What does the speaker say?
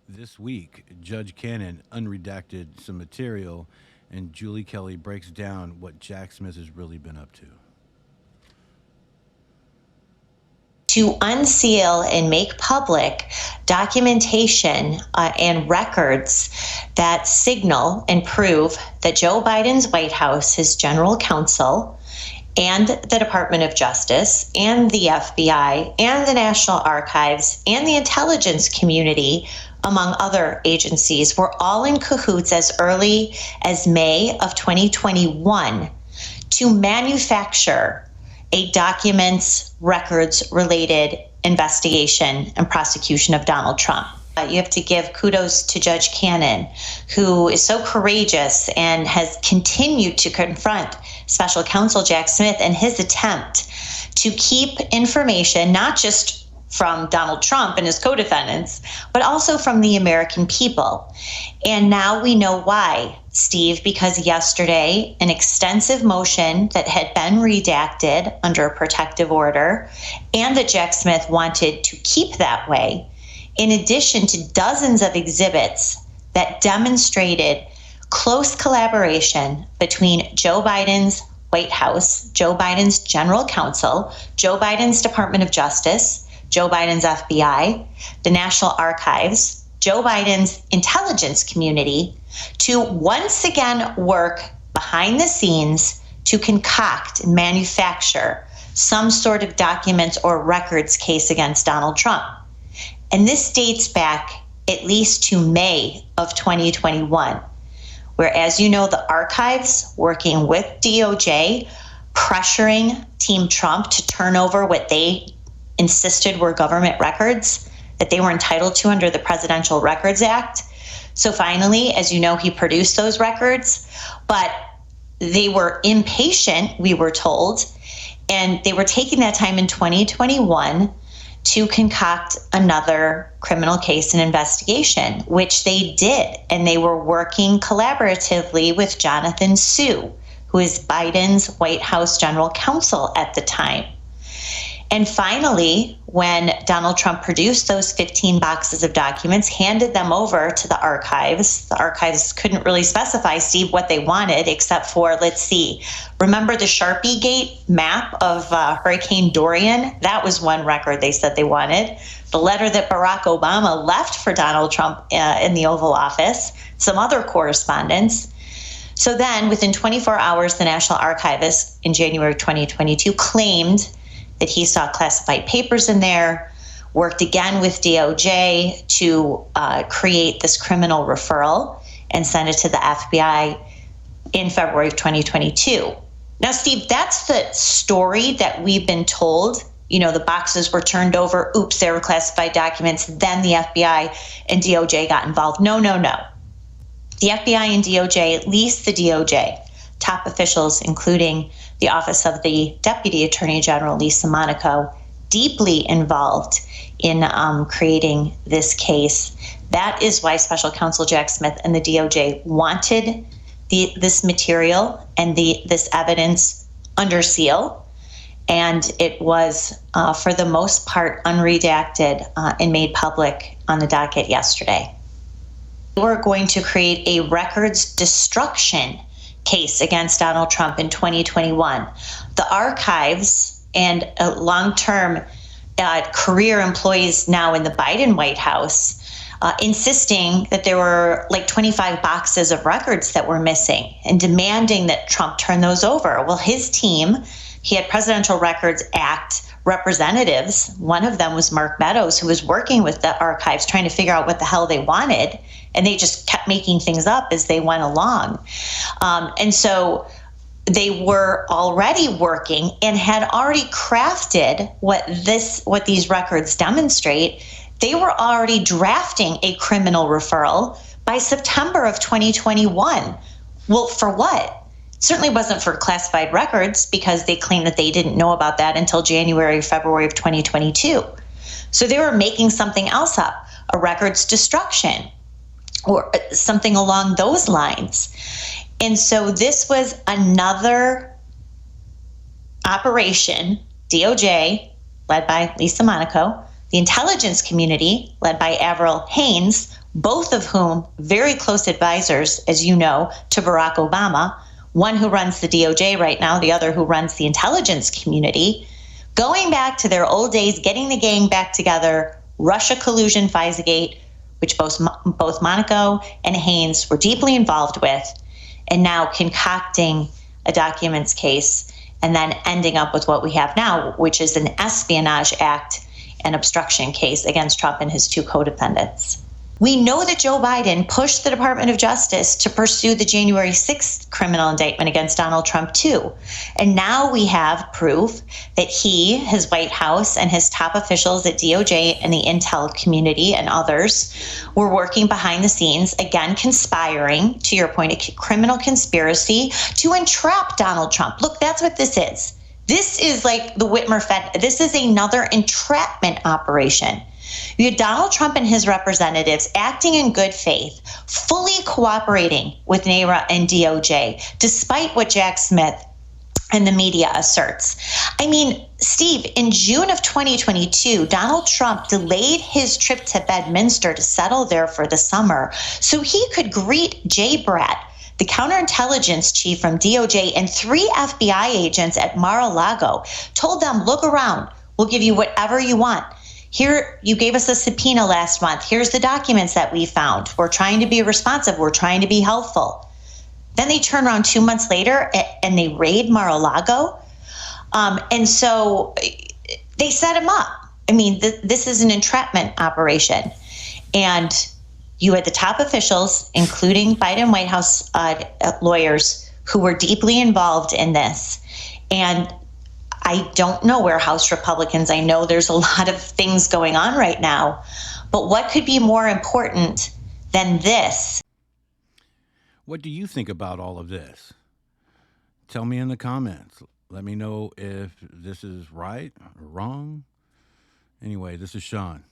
This week, Judge Cannon unredacted some material, and Julie Kelly breaks down what Jack Smith has really been up to. To unseal and make public documentation and records that signal and prove that Joe Biden's White House, his general counsel, and the Department of Justice, and the FBI, and the National Archives, and the intelligence community, among other agencies, were all in cahoots as early as May of 2021 to manufacture a documents, records related investigation and prosecution of Donald Trump. You have to give kudos to Judge Cannon, who is so courageous and has continued to confront Special Counsel Jack Smith and his attempt to keep information not just from Donald Trump and his co-defendants, but also from the American people. And now we know why, Steve, because yesterday an extensive motion that had been redacted under a protective order and that Jack Smith wanted to keep that way, in addition to dozens of exhibits that demonstrated close collaboration between Joe Biden's White House, Joe Biden's general counsel, Joe Biden's Department of Justice, Joe Biden's FBI, the National Archives, Joe Biden's intelligence community, to once again work behind the scenes to concoct and manufacture some sort of documents or records case against Donald Trump. And this dates back at least to May of 2021, where, as you know, the archives working with DOJ, pressuring Team Trump to turn over what they insisted were government records that they were entitled to under the Presidential Records Act. So finally, as you know, he produced those records, but they were impatient, we were told, and they were taking that time in 2021 to concoct another criminal case and investigation, which they did. And they were working collaboratively with Jonathan Sue, who is Biden's White House general counsel at the time. And finally, when Donald Trump produced those 15 boxes of documents, handed them over to the archives couldn't really specify, Steve, what they wanted, except for, let's see, remember the Sharpie Gate map of Hurricane Dorian? That was one record they said they wanted. The letter that Barack Obama left for Donald Trump in the Oval Office, some other correspondence. So then, within 24 hours, the National Archivist in January 2022 claimed that he saw classified papers in there, worked again with DOJ to create this criminal referral and send it to the FBI in February of 2022. Now, Steve, that's the story that we've been told. You know, the boxes were turned over. Oops, there were classified documents. Then the FBI and DOJ got involved. No. The FBI and DOJ, at least the DOJ, top officials, including the Office of the Deputy Attorney General, Lisa Monaco, deeply involved in creating this case. That is why Special Counsel Jack Smith and the DOJ wanted this material and this evidence under seal. And it was, for the most part, unredacted and made public on the docket yesterday. We're going to create a records destruction case against Donald Trump in 2021. The archives and long-term career employees now in the Biden White House insisting that there were like 25 boxes of records that were missing and demanding that Trump turn those over. Well, his team, he had Presidential Records Act representatives. One of them was Mark Meadows, who was working with the archives trying to figure out what the hell they wanted. And they just kept making things up as they went along. And so they were already working and had already crafted what these records demonstrate. They were already drafting a criminal referral by September of 2021. Well, for what? Certainly wasn't for classified records, because they claim that they didn't know about that until January, February of 2022. So they were making something else up, a records destruction, or something along those lines. And so this was another operation, DOJ, led by Lisa Monaco, the intelligence community, led by Avril Haines, both of whom very close advisors, as you know, to Barack Obama, one who runs the DOJ right now, the other who runs the intelligence community, going back to their old days, getting the gang back together, Russia collusion, FISAgate, which both Monaco and Haynes were deeply involved with, and now concocting a documents case and then ending up with what we have now, which is an espionage act and obstruction case against Trump and his two co-defendants. We know that Joe Biden pushed the Department of Justice to pursue the January 6th criminal indictment against Donald Trump, too. And now we have proof that he, his White House, and his top officials at DOJ and the intel community and others were working behind the scenes, again, conspiring, to your point, a criminal conspiracy to entrap Donald Trump. Look, that's what this is. This is like the Whitmer Fed. This is another entrapment operation. You had Donald Trump and his representatives acting in good faith, fully cooperating with NARA and DOJ, despite what Jack Smith and the media asserts. I mean, Steve, in June of 2022, Donald Trump delayed his trip to Bedminster to settle there for the summer so he could greet Jay Bratt, the counterintelligence chief from DOJ, and 3 FBI agents at Mar-a-Lago, told them, look around, we'll give you whatever you want. Here, you gave us a subpoena last month. Here's the documents that we found. We're trying to be responsive. We're trying to be helpful. Then they turn around 2 months later and they raid Mar-a-Lago. And so they set him up. I mean, this is an entrapment operation. And you had the top officials, including Biden White House lawyers, who were deeply involved in this. And I don't know where House Republicans, I know there's a lot of things going on right now, but what could be more important than this? What do you think about all of this? Tell me in the comments. Let me know if this is right or wrong. Anyway, this is Sean.